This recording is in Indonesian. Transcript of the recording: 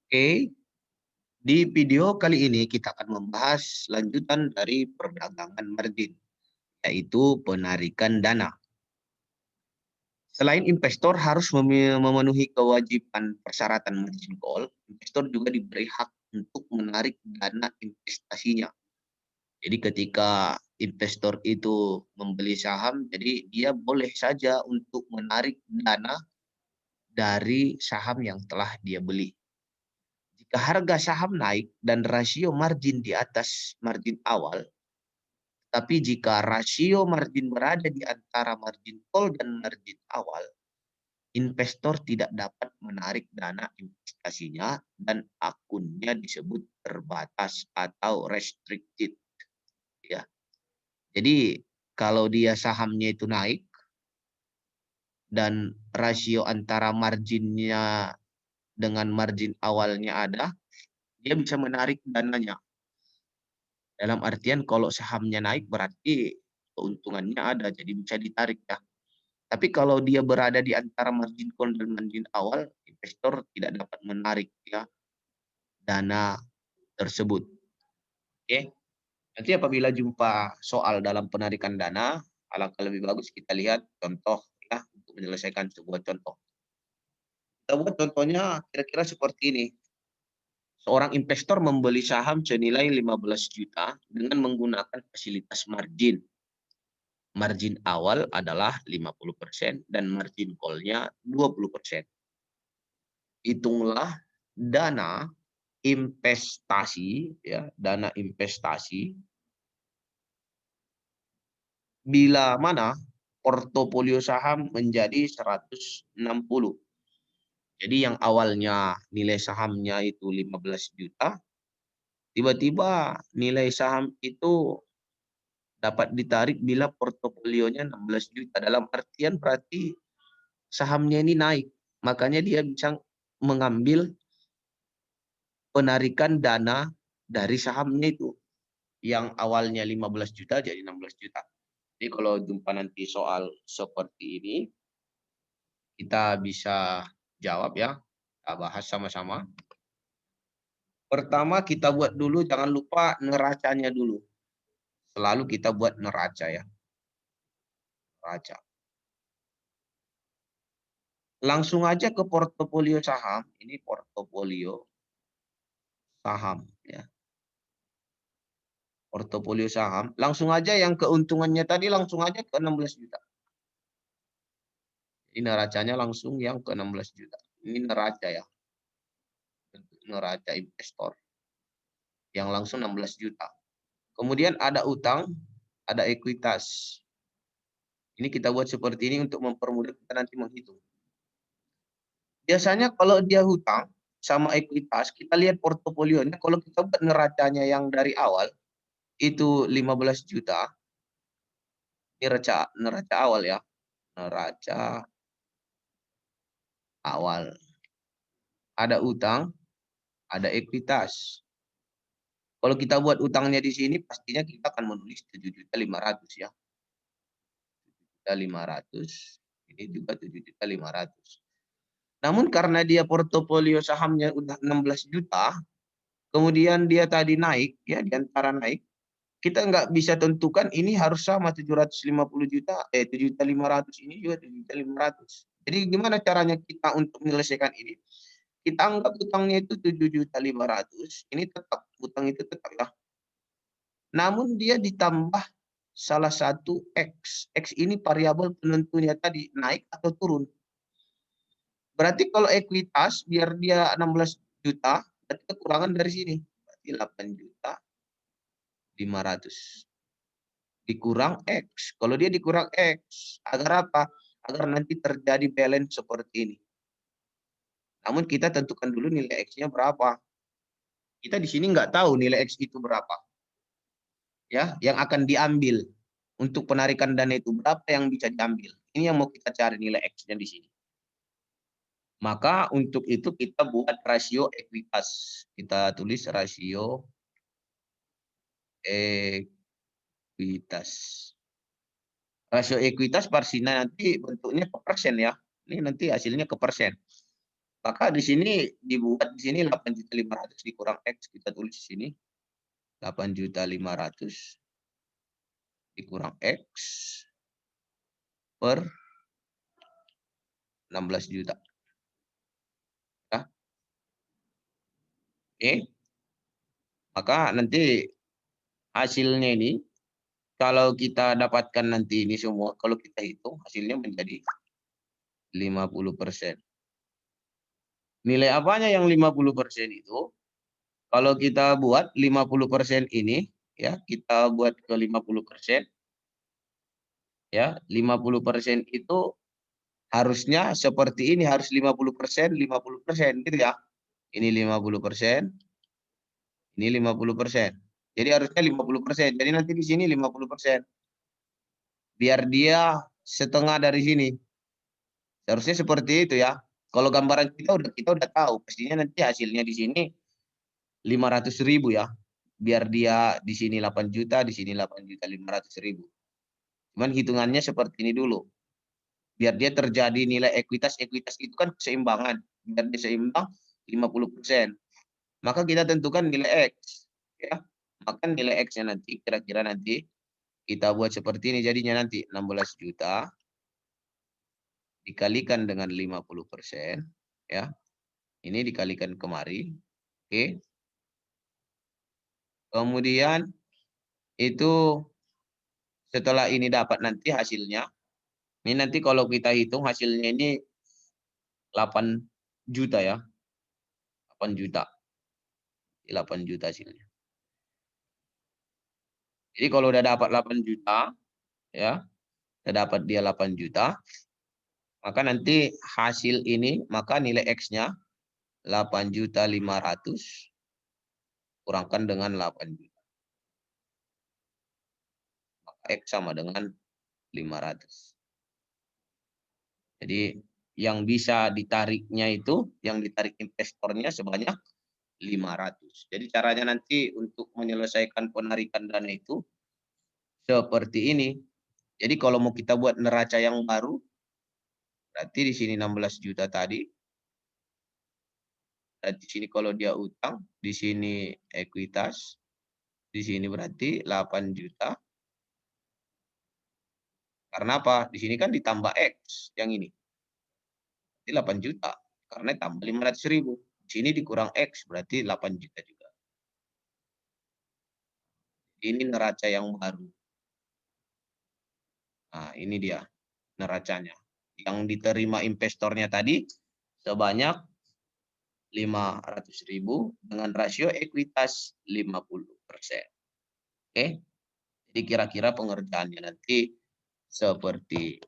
Oke, di video kali ini kita akan membahas lanjutan dari perdagangan margin, yaitu penarikan dana. Selain investor harus memenuhi kewajiban persyaratan margin call, investor juga diberi hak untuk menarik dana investasinya. Jadi ketika investor itu membeli saham, jadi dia boleh saja untuk menarik dana dari saham yang telah dia beli. Jika harga saham naik dan rasio margin di atas margin awal, tapi jika rasio margin berada di antara margin call dan margin awal, investor tidak dapat menarik dana investasinya dan akunnya disebut terbatas atau restricted. Ya. Jadi kalau dia sahamnya itu naik dan rasio antara marginnya dengan margin awalnya ada, dia bisa menarik dananya. Dalam artian kalau sahamnya naik berarti keuntungannya ada, jadi bisa ditarik ya. Tapi kalau dia berada di antara margin call dan margin awal, investor tidak dapat menarik ya dana tersebut. Oke. Nanti apabila jumpa soal dalam penarikan dana, alangkah lebih bagus kita lihat contoh ya untuk menyelesaikan sebuah contoh. Kita buat contohnya kira-kira seperti ini. Seorang investor membeli saham senilai 15 juta dengan menggunakan fasilitas margin. Margin awal adalah 50% dan margin call-nya 20%. Hitunglah dana investasi ya, dana investasi bila mana portofolio saham menjadi 160. Jadi yang awalnya nilai sahamnya itu 15 juta, tiba-tiba nilai saham itu dapat ditarik bila portofolionya 16 juta. Dalam artian berarti sahamnya ini naik. Makanya dia bisa mengambil penarikan dana dari sahamnya itu. Yang awalnya 15 juta jadi 16 juta. Jadi kalau jumpa nanti soal seperti ini, kita bisa jawab ya. Kita bahas sama-sama. Pertama kita buat dulu, jangan lupa neracanya dulu. Selalu kita buat neraca ya. Neraca. Langsung aja ke portofolio saham. Ini portofolio saham ya. Portofolio saham. Langsung aja yang keuntungannya tadi langsung aja ke 16 juta. Ini neracanya langsung yang ke 16 juta. Ini neraca ya. Neraca investor. Yang langsung 16 juta. Kemudian ada utang, ada ekuitas. Ini kita buat seperti ini untuk mempermudah kita nanti menghitung. Biasanya kalau dia hutang sama ekuitas, kita lihat portofolionya. Kalau kita buat neracanya yang dari awal, itu 15 juta. Ini neraca awal ya. Neraca awal. Ada utang, ada ekuitas. Kalau kita buat utangnya di sini, pastinya kita akan menulis 7.500.000 ya. 7.500.000. Ini juga 7.500.000. Namun karena dia portofolio sahamnya udah 16 juta, kemudian dia tadi naik, ya di antara naik, kita nggak bisa tentukan ini harus sama 750 juta, 7.500.000 ini juga 7.500.000. Jadi gimana caranya kita untuk menyelesaikan ini? Kita anggap utangnya itu 7.500.000, ini tetap, utang itu tetap ya. Namun dia ditambah salah satu X. X ini variabel penentunya tadi, naik atau turun. Berarti kalau ekuitas, biar dia 16 juta, berarti kekurangan dari sini. Berarti 8.500.000. Dikurang X. Kalau dia dikurang X, agar apa? Agar nanti terjadi balance seperti ini. Namun kita tentukan dulu nilai X-nya berapa. Kita di sini nggak tahu nilai X itu berapa. Ya, yang akan diambil untuk penarikan dana itu berapa yang bisa diambil. Ini yang mau kita cari nilai X-nya di sini. Maka untuk itu kita buat rasio ekuitas. Kita tulis rasio ekuitas. Rasio ekuitas pastinya nanti bentuknya ke persen ya. Ini nanti hasilnya ke persen. Maka di sini dibuat di sini 8.500.000 dikurang X, kita tulis di sini 8.500.000 dikurang X per 16 juta. Ya. Oke. Maka nanti hasilnya ini kalau kita dapatkan nanti ini semua, kalau kita hitung hasilnya menjadi 50%. Nilai apanya yang 50% itu? Kalau kita buat 50% ini, ya kita buat ke 50%, ya 50% itu harusnya seperti ini, harus 50%, 50% gitu ya. Ini 50%, ini 50%. Jadi harusnya 50%. Jadi nanti di sini 50%. Biar dia setengah dari sini. Seharusnya seperti itu ya. Kalau gambaran kita udah tahu, pastinya nanti hasilnya di sini 500.000 ya. Biar dia di sini 8 juta, di sini 8.500.000. Cuman hitungannya seperti ini dulu. Biar dia terjadi nilai ekuitas, ekuitas itu kan keseimbangan. Biar dia seimbang 50%. Maka kita tentukan nilai X. Ya. Maka nilai X-nya nanti, kira-kira nanti kita buat seperti ini jadinya nanti 16 juta dikalikan dengan 50%. Ya. Ini dikalikan kemari. Oke. Kemudian itu setelah ini dapat nanti hasilnya. Ini nanti kalau kita hitung hasilnya ini 8 juta ya. 8 juta. 8 juta hasilnya. Jadi kalau udah dapat 8 juta, ya, udah dapat dia 8 juta, maka nanti hasil ini, maka nilai X-nya 8.500.000 kurangkan dengan 8 juta. Maka X sama dengan 500. Jadi yang bisa ditariknya itu, yang ditarik investornya sebanyak 500. Jadi caranya nanti untuk menyelesaikan penarikan dana itu seperti ini. Jadi kalau mau kita buat neraca yang baru, berarti di sini 16 juta tadi. Dan di sini kalau dia utang, di sini ekuitas, di sini berarti 8 juta. Karena apa? Di sini kan ditambah X yang ini. Berarti 8 juta. Karena tambah 500.000. Di sini dikurang X berarti 8 juta juga. Ini neraca yang baru. Nah, ini dia neracanya. Yang diterima investornya tadi sebanyak 500.000 dengan rasio ekuitas 50%. Oke. Jadi kira-kira pengerjaannya nanti seperti